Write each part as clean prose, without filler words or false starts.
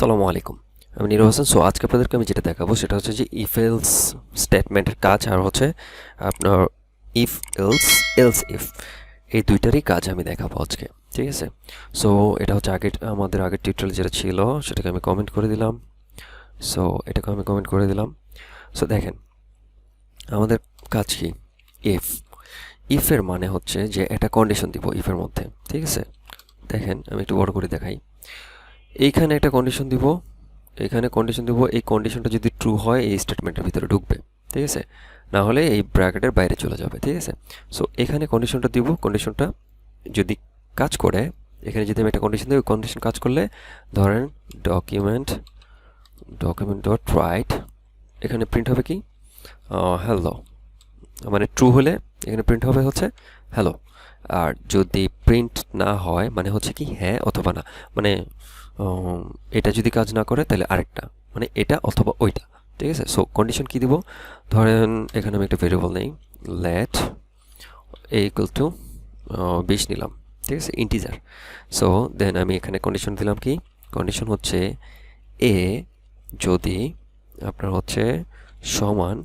আসসালামু আলাইকুম। আমি নীরব হাসান। সো আজকে আপনাদেরকে আমি যেটা দেখাবো সেটা হচ্ছে যে ইফ এলস স্টেটমেন্টের কাজ আর হচ্ছে আপনার ইফ এলস এলস ইফ এই দুইটারই কাজ আমি দেখাবো আজকে। ঠিক আছে, সো এটা হচ্ছে আমাদের আগের টিউটোরিয়াল যেটা ছিল সেটাকে আমি কমেন্ট করে দিলাম। সো এটাকে আমি কমেন্ট করে দিলাম। সো দেখেন আমাদের কাজ কি, ইফ ইফের মানে হচ্ছে যে একটা কন্ডিশন দিব ইফের মধ্যে। ঠিক আছে, দেখেন আমি একটু বড় করে দেখাই। এইখানে একটা কন্ডিশন দিব, এখানে কন্ডিশন দেবো, এই কন্ডিশনটা যদি ট্রু হয় এই স্টেটমেন্টের ভিতরে ঢুকবে। ঠিক আছে, না হলে এই ব্র্যাকেটের বাইরে চলে যাবে। ঠিক আছে, সো এখানে কন্ডিশনটা দিব, কন্ডিশনটা যদি কাজ করে, এখানে যদি আমি একটা কন্ডিশন দিই, কন্ডিশন কাজ করলে ধরেন ডকুমেন্ট ডট রাইট, এখানে প্রিন্ট হবে কি হ্যালো, মানে ট্রু হলে এখানে প্রিন্ট হবে হচ্ছে হ্যালো। আর যদি প্রিন্ট না হয় মানে হচ্ছে কি হ্যাঁ অথবা না, মানে এটা যদি কাজ না করে তাহলে আরেকটা, মানে এটা অথবা ওইটা। ঠিক আছে, সো কন্ডিশন কি দিব, ধরেন এখানে আমি একটা ভেরিয়েবল নেই, লেট এ ইকুয়াল টু 20 নিলাম। ঠিক আছে, ইন্টিজার। সো দেন আমি এখানে কন্ডিশন দিলাম কি, কন্ডিশন হচ্ছে এ যদি আপনার হচ্ছে সমান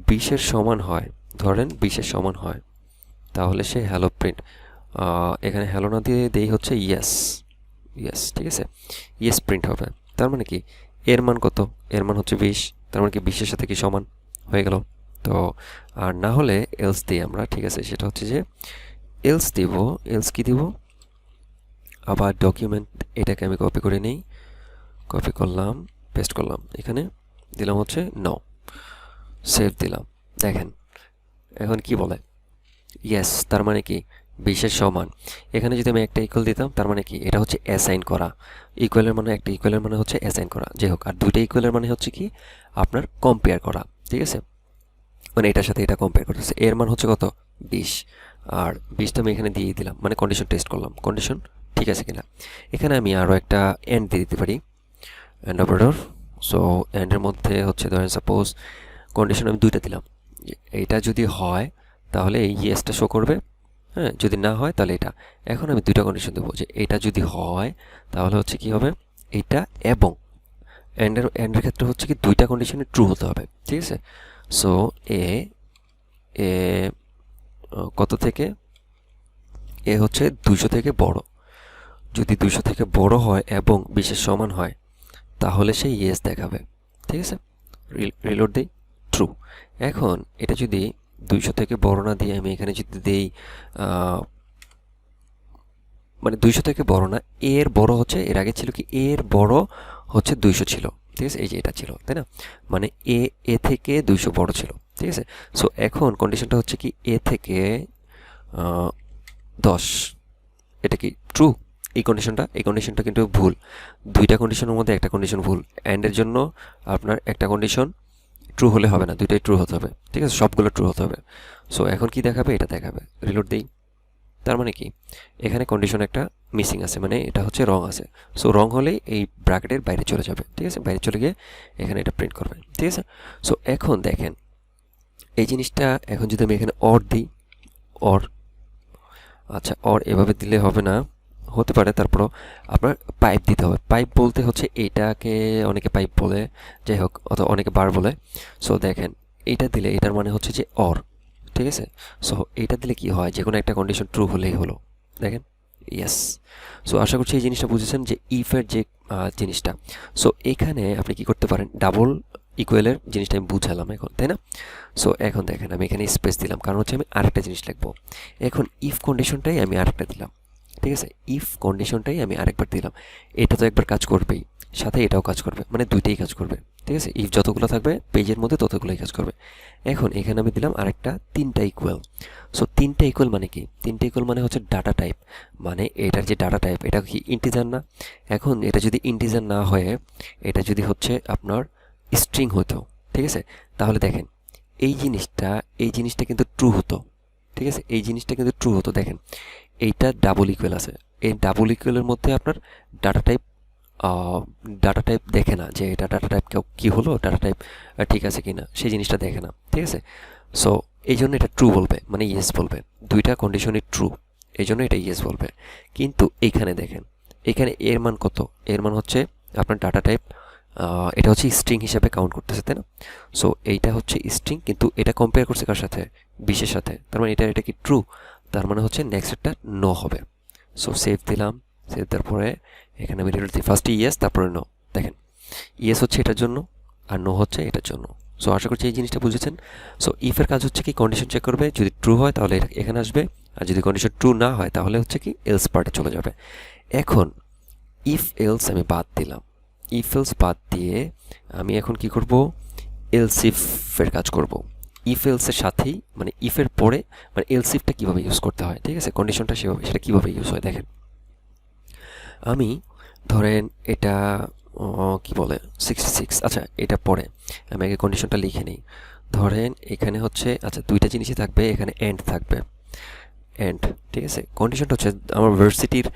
20-এর সমান হয়, ধরেন 20-এর সমান হয়, তাহলে সে হ্যালো প্রিন্ট, এখানে হ্যালো না দিয়ে দেই হচ্ছে ইয়েস ইয়েস। ঠিক আছে, ইয়েস প্রিন্ট হবে। তার মানে কি এর মান কত, এর মান হচ্ছে 20, তার মানে কি 20-এর সাথে কি সমান হয়ে গেল। তো আর না হলে এলস দিই আমরা। ঠিক আছে, সেটা হচ্ছে যে এলস দিব, এলস কি দিব, আবার ডকুমেন্ট এটাকে আমি কপি করে নেই, কপি করলাম, পেস্ট করলাম, এখানে দিলাম হচ্ছে নো, সেভ দিলাম। দেখেন এখন কি বলে, ইয়েস, তার মানে কি 20-এর সমান। এখানে যদি আমি একটা ইকুয়াল দিতাম তার মানে কি এটা হচ্ছে অ্যাসাইন করা, ইকুয়ালের মানে একটা ইকুয়ালের মানে হচ্ছে অ্যাসাইন করা, যাই হোক। আর দুইটা ইকুয়ালের মানে হচ্ছে কি আপনার কম্পেয়ার করা। ঠিক আছে, মানে এটার সাথে এটা কম্পেয়ার করতেছে, এর মান হচ্ছে কত 20, আর 20টা আমি এখানে দিয়ে দিলাম, মানে কন্ডিশন টেস্ট করলাম কন্ডিশন ঠিক আছে কিনা। এখানে আমি আরও একটা এন্ড দিয়ে দিতে পারি, এন্ড অপারেটর। সো এন্ডের মধ্যে হচ্ছে ধরেন সাপোজ কন্ডিশন আমি দুইটা দিলাম, এইটা যদি হয় তাহলে এই ইয়েসটা শো করবে, হ্যাঁ, যদি না হয় তাহলে এটা। এখন আমি দুইটা কন্ডিশন দেবো, যে এটা যদি হয় তাহলে হচ্ছে কি হবে এটা, এবং এন্ডের ক্ষেত্রে হচ্ছে কি দুইটা কন্ডিশনে ট্রু হতে হবে। ঠিক আছে, সো এ এ কত থেকে, এ হচ্ছে 200 থেকে বড়, যদি 200 থেকে বড় হয় এবং 20-এর সমান হয় তাহলে সে ইয়েস দেখাবে। ঠিক আছে, রিলোড দেই, ট্রু। এখন এটা যদি 200 থেকে বড় না দিয়ে আমি এখানে যদি দেই মানে 200 থেকে বড় না, এর বড় হচ্ছে, এর আগে ছিল কি এর বড় হচ্ছে 200 ছিল। ঠিক আছে, এই যে এটা ছিল, তাই না, মানে এ থেকে 200 বড় ছিল। ঠিক আছে, সো এখন কন্ডিশনটা হচ্ছে কি এ থেকে 10, এটা কি ট্রু। এই কন্ডিশনটা কিন্তু ভুল, দুইটা কন্ডিশনের মধ্যে একটা কন্ডিশন ভুল। অ্যান্ডের জন্য আপনার একটা কন্ডিশন ট্রু হলে হবে না, দুইটাই ট্রু হতে হবে। ঠিক আছে, সবগুলো ট্রু হতে হবে। সো এখন কি দেখাবে, এটা দেখাবে। রিলোড দেই, তার মানে কি এখানে কন্ডিশন একটা মিসিং আছে, মানে এটা হচ্ছে রং আছে। সো রং হলেই এই ব্র্যাকেটের বাইরে চলে যাবে। ঠিক আছে, বাইরে চলে গিয়ে এখানে এটা প্রিন্ট করবে। ঠিক আছে, সো এখন দেখেন এই জিনিসটা, এখন যদি আমি এখানে অর দিই, অর, আচ্ছা অর এভাবে দিলে হবে না, হতে পারে, তারপরও আপনার পাইপ দিতে হবে। পাইপ বলতে হচ্ছে এইটাকে অনেকে পাইপ বলে, যাই হোক, অথবা অনেকে বার বলে। সো দেখেন এইটা দিলে এটার মানে হচ্ছে যে অর। ঠিক আছে, সো এইটা দিলে কি হয়, যে কোনো একটা কন্ডিশন ট্রু হলেই হলো। দেখেন ইয়েস। সো আশা করছি এই জিনিসটা বুঝেছেন যে ইফের যে জিনিসটা। সো এখানে আপনি কি করতে পারেন, ডাবল ইকুয়ালের জিনিসটা আমি বুঝালাম এখন, তাই না। সো এখন দেখেন আমি এখানে স্পেস দিলাম, কারণ হচ্ছে আমি আরেকটা জিনিস লিখবো। এখন ইফ কন্ডিশনটাই আমি আরেকটা দিলাম। ঠিক আছে, ইফ কন্ডিশনটাই আমি আরেকবার দিলাম, এটা তো একবার কাজ করবেই, সাথে এটাও কাজ করবে, মানে দুইটাই কাজ করবে। ঠিক আছে, ইফ যতগুলো থাকবে পেজের মধ্যে ততগুলোই কাজ করবে। এখন এখানে আমি দিলাম আরেকটা 3টা ইকুয়াল। সো 3টা ইকুয়াল মানে কি, 3টা ইকুয়াল মানে হচ্ছে ডাটা টাইপ, মানে এটার যে ডাটা টাইপ এটা কি ইন্টিজার না। এখন এটা যদি ইন্টিজার না হয়ে এটা যদি হচ্ছে আপনার স্ট্রিং হতো, ঠিক আছে, তাহলে দেখেন এই জিনিসটা কিন্তু ট্রু হতো। ঠিক আছে, এই জিনিসটা কিন্তু ট্রু হতো। দেখেন এইটা ডাবল ইকুয়াল আছে, এই ডাবল ইকুয়ালের মধ্যে আপনার ডাটা টাইপ দেখে না, যে এটা ডাটা টাইপ কী হলো, ডাটা টাইপ ঠিক আছে কি না, সেই জিনিসটা দেখে না। ঠিক আছে, সো এই জন্য এটা ট্রু বলবে, মানে ইয়েস বলবে, দুইটা কন্ডিশনই ট্রু, এই জন্য এটা ইয়েস বলবে। কিন্তু এইখানে দেখেন, এখানে এর মান কত, এর মান হচ্ছে আপনার ডাটা টাইপ এটা হচ্ছে স্ট্রিং হিসাবে কাউন্ট করতেছে, তাই না? সো এইটা হচ্ছে স্ট্রিং, কিন্তু এটা কম্পেয়ার করছে কার সাথে? 20-এর সাথে। তার মানে এটা কি ট্রু, তার মানে হচ্ছে নেক্সটটা নো হবে। সো সেভ দিলাম, সেভ দেওয়ার পরে এখানে আমি রেজাল্ট দিই, ফার্স্টে ইয়েস তারপরে নো। দেখেন ইয়েস হচ্ছে এটার জন্য আর নো হচ্ছে এটার জন্য। সো আশা করছি এই জিনিসটা বুঝেছেন। সো ইফের কাজ হচ্ছে কি কন্ডিশন চেক করবে, যদি ট্রু হয় তাহলে এখানে আসবে, আর যদি কন্ডিশন ট্রু না হয় তাহলে হচ্ছে কি এলস পার্টে চলে যাবে। এখন ইফ এলস আমি বাদ দিলাম, ইফ এলস বাদ দিয়ে আমি এখন কি করব, এলস ইফের কাজ করব। ইফ এলসের সাথেই মানে ইফের পরে মানে এলস ইফটা কীভাবে ইউজ করতে হয়, ঠিক আছে, কন্ডিশনটা সেটা কীভাবে ইউজ হয় দেখেন। আমি ধরেন এটা কি বলে 66, আচ্ছা এটা পরে আমি আগে কন্ডিশনটা লিখে নিই। ধরেন এখানে হচ্ছে আচ্ছা দুইটা জিনিসই থাকবে, এখানে এন্ড থাকবে, এন্ড, ঠিক আছে। কন্ডিশনটা হচ্ছে আমার ভার্সিটির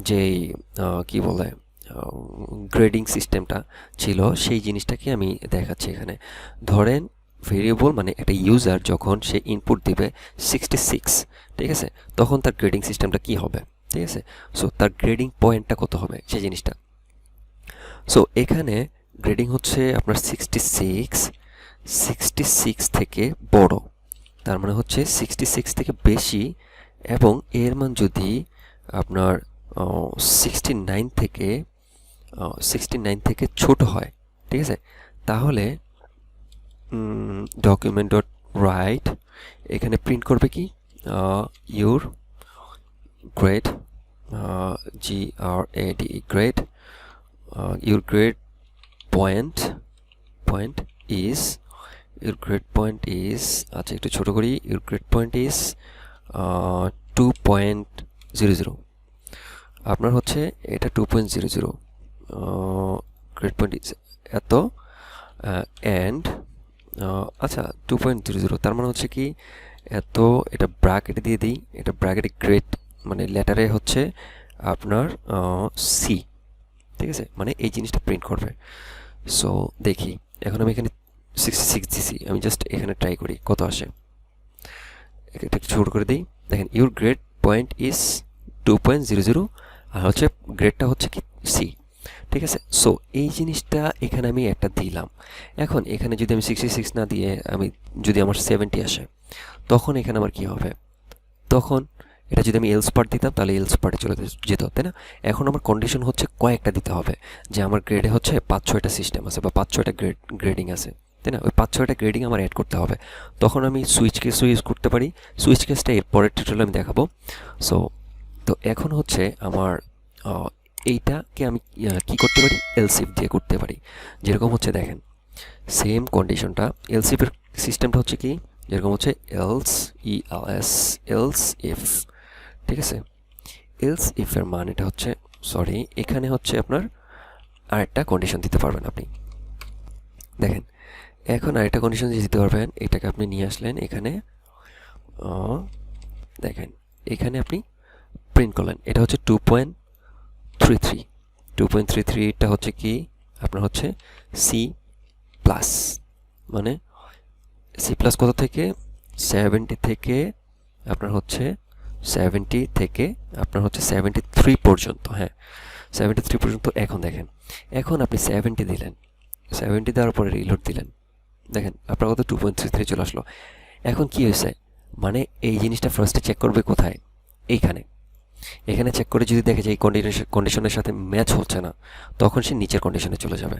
যেই কি বলে গ্রেডিং সিস্টেমটা ছিল সেই জিনিসটাকে আমি দেখাচ্ছি এখানে। ধরেন ভেরিয়েবল মানে একটা ইউজার যখন সে ইনপুট দিবে 66, ঠিক আছে, তখন তার গ্রেডিং সিস্টেমটা কি হবে, ঠিক আছে। সো তার গ্রেডিং পয়েন্টটা কত হবে সেই জিনিসটা। সো এখানে গ্রেডিং হচ্ছে আপনার 66 থেকে বড়, তার মানে হচ্ছে 66 থেকে বেশি, এবং এর মান যদি আপনার 69 থেকে ছোট হয়, ঠিক আছে, তাহলে ডকুমেন্ট ডট রাইট এখানে প্রিন্ট করবে কি your grade, GRADE grade, your grade point is, your grade point is, আচ্ছা একটু ছোটো করি, ইউর গ্রেড পয়েন্ট ইজ 2.00, আপনার হচ্ছে এটা 2.00 গ্রেড পয়েন্ট ইজ এত, অ্যান্ড আচ্ছা 2.00 তার মানে হচ্ছে কি এত, এটা ব্র্যাকেটে দিয়ে দিই, এটা ব্র্যাকেটে গ্রেড মানে লেটারে হচ্ছে আপনার সি, ঠিক আছে, মানে এই জিনিসটা প্রিন্ট করবে। সো দেখি এখন আমি এখানে 66 দিছি, আমি জাস্ট এখানে ট্রাই করি কত আসে, এটা একটু ছোট করে দিই। দেখেন ইউর গ্রেড পয়েন্ট ইজ 2.00 আর হচ্ছে গ্রেডটা হচ্ছে কি সি, ঠিক আছে। সো এই জিনিসটা এখানে আমি একটা দিলাম। এখন এখানে যদি আমি 66 না দিয়ে আমি যদি আমার 70 আসে, তখন এখানে আমার কি হবে, তখন এটা যদি আমি এলস পার্ট দিতাম তাহলে এলস পার্টে চলে যেত, তাই না? এখন আমার কন্ডিশন হচ্ছে কয়েকটা দিতে হবে, যে আমার গ্রেডে হচ্ছে 5-6টা সিস্টেম আছে বা 5-6টা গ্রেডিং আছে, তাই না? ওই 5-6টা গ্রেডিং আমার অ্যাড করতে হবে। তখন আমি সুইচ কেসও ইউজ করতে পারি, সুইচ কেসটা এর পরের টিউটোরিয়ালে আমি দেখাবো। সো তো এখন হচ্ছে আমার এইটাকে আমি কি করতে পারি, এলসিফ দিয়ে করতে পারি। যেরকম হচ্ছে দেখেন সেম কন্ডিশনটা, এলসিফের সিস্টেমটা হচ্ছে কি যেরকম হচ্ছে এলস ইফ, ঠিক আছে। এলস ইফের মান এটা হচ্ছে, সরি এখানে হচ্ছে আপনার আরেকটা কন্ডিশন দিতে পারবেন আপনি। দেখেন এখন আরেকটা কন্ডিশন দিতে পারবেন, এটাকে আপনি নিয়ে আসলেন এখানে, দেখেন এখানে আপনি প্রিন্ট করলেন, এটা হচ্ছে 2.33টা হচ্ছে কি আপনার হচ্ছে সি প্লাস, মানে সি প্লাস কত থেকে 70 থেকে আপনার হচ্ছে 70 থেকে আপনার হচ্ছে 73 পর্যন্ত, হ্যাঁ 73 পর্যন্ত। এখন দেখেন এখন আপনি 70 দিলেন, 70 দেওয়ার পরে রিলোড দিলেন, দেখেন আপনার কত 2.33 চলে আসলো। এখন কি হয়েছে, মানে এই জিনিসটা ফার্স্টে চেক করবে কোথায়, এইখানে, এখানে চেক করে যদি দেখে যে এই কন্ডিশনের সাথে ম্যাচ হচ্ছে না, তখন সে নিচের কন্ডিশনে চলে যাবে।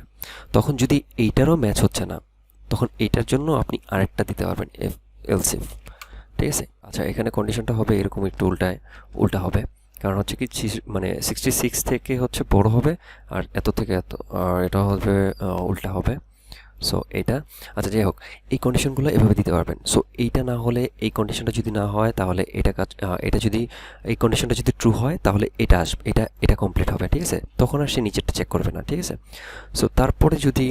তখন যদি এইটারও ম্যাচ হচ্ছে না, তখন এইটার জন্য আপনি আরেকটা দিতে পারবেন এলসিফ, ঠিক আছে। আচ্ছা এখানে কন্ডিশনটা হবে এরকম একটু উল্টা হবে, কারণ হচ্ছে কি মানে 66 থেকে হচ্ছে বড় হবে আর এত থেকে এত, আর এটা হবে উল্টা হবে। সো এটা আচ্ছা যাই হোক, এই কন্ডিশনগুলো এভাবে দিতে পারবেন। সো এইটা না হলে, এই কন্ডিশনটা যদি না হয় তাহলে এটা যদি এই কন্ডিশনটা যদি ট্রু হয় তাহলে এটা আসবে, এটা কমপ্লিট হবে, ঠিক আছে। তখন আর সে নিচেরটা চেক করবে না, ঠিক আছে। সো তারপরে যদি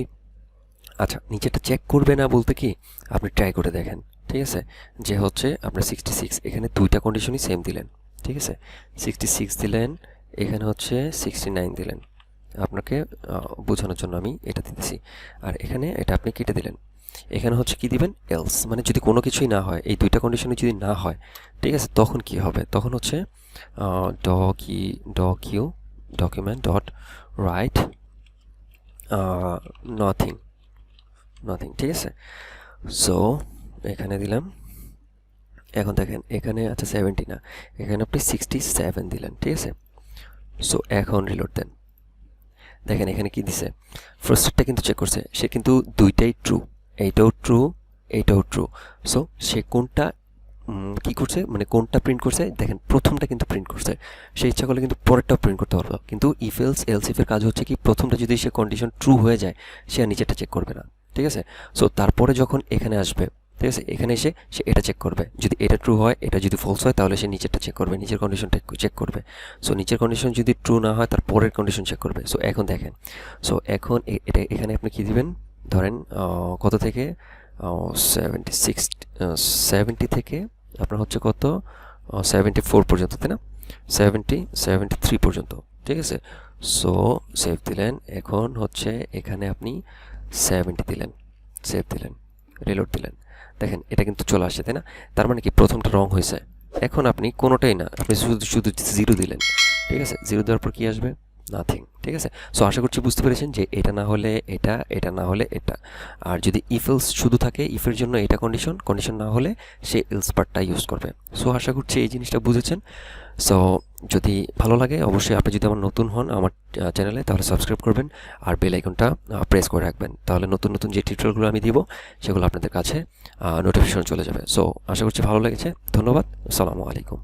আচ্ছা নিচেরটা চেক করবে না বলতে কি আপনি ট্রাই করে দেখেন, ঠিক আছে, যে হচ্ছে আপনার 66 এখানে দুইটা কন্ডিশনই সেম দিলেন, ঠিক আছে, 66 দিলেন, এখানে হচ্ছে 69 দিলেন, আপনাকে বোঝানোর জন্য আমি এটা দিতেছি। আর এখানে এটা আপনি কেটে দিলেন, এখানে হচ্ছে কি দিবেন এলস, মানে যদি কোনো কিছুই না হয়, এই দুইটা কন্ডিশনে যদি না হয়, ঠিক আছে, তখন কি হবে, তখন হচ্ছে document dot right nothing nothing, ঠিক আছে। সো এখানে দিলাম, এখন দেখেন এখানে আচ্ছা 70 না, এখানে আপনি 67 দিলেন, ঠিক আছে। সো এখন রিলোড দেন, দেখেন এখানে কি দিছে, ফার্স্টটা কিন্তু চেক করছে, সে কিন্তু দুইটাই ট্রু, এইটাও ট্রু এইটাও ট্রু। সো সে কোনটা কি করছে, মানে কোনটা প্রিন্ট করছে, দেখেন প্রথমটা কিন্তু প্রিন্ট করছে, সে ইচ্ছা করলে কিন্তু পরেরটাও প্রিন্ট করতে পারবে, কিন্তু ইফ এলস এলস ইফের কাজ হচ্ছে কি, প্রথমটা যদি সে কন্ডিশন ট্রু হয়ে যায় সে আর নিচেরটা চেক করবে না, ঠিক আছে। সো তারপরে যখন এখানে আসবে, ঠিক আছে, এখানে এসে সে এটা চেক করবে, যদি এটা ট্রু হয়, এটা যদি ফলস হয়, তাহলে সে নিচেরটা চেক করবে, নিচের কন্ডিশনটা চেক করবে। সো নিচের কন্ডিশন যদি ট্রু না হয়, তার পরের কন্ডিশন চেক করবে। সো এখন দেখেন, সো এখন এটা এখানে আপনি কী দিবেন, ধরেন কত থেকে 70 থেকে আপনার হচ্ছে কত 74 পর্যন্ত, তাই না, 73 পর্যন্ত, ঠিক আছে। সো সেভ দিলেন, এখন হচ্ছে এখানে আপনি 70 দিলেন, সেভ দিলেন, রিলোড দিলেন, দেখেন এটা কিন্তু চলে আসছে, তাই না। তার মানে কি প্রথমটা রং হয়েছে। এখন আপনি কোনোটাই না, আপনি শুধু শুধু 0 দিলেন, ঠিক আছে। 0 দেওয়ার পর কি আসবে, নাথিং, ঠিক আছে। সো আশা করছি বুঝতে পেরেছেন যে এটা না হলে এটা, এটা না হলে এটা। আর যদি ইফ এলস শুধু থাকে, ইফের জন্য এটা কন্ডিশন, কন্ডিশন না হলে সে এলস পার্টটা ইউজ করবে। সো আশা করছি এই জিনিসটা বুঝেছেন। সো যদি ভালো লাগে, অবশ্যই আপনি যদি আমার নতুন হন আমার চ্যানেলে, তাহলে সাবস্ক্রাইব করবেন আর বেল আইকনটা প্রেস করে রাখবেন, তাহলে নতুন নতুন যে টিউটোরিয়ালগুলো আমি দিব সেগুলো আপনাদের কাছে নোটিফিকেশন চলে যাবে। সো আশা করছি ভালো লেগেছে, ধন্যবাদ, আসসালামু আলাইকুম।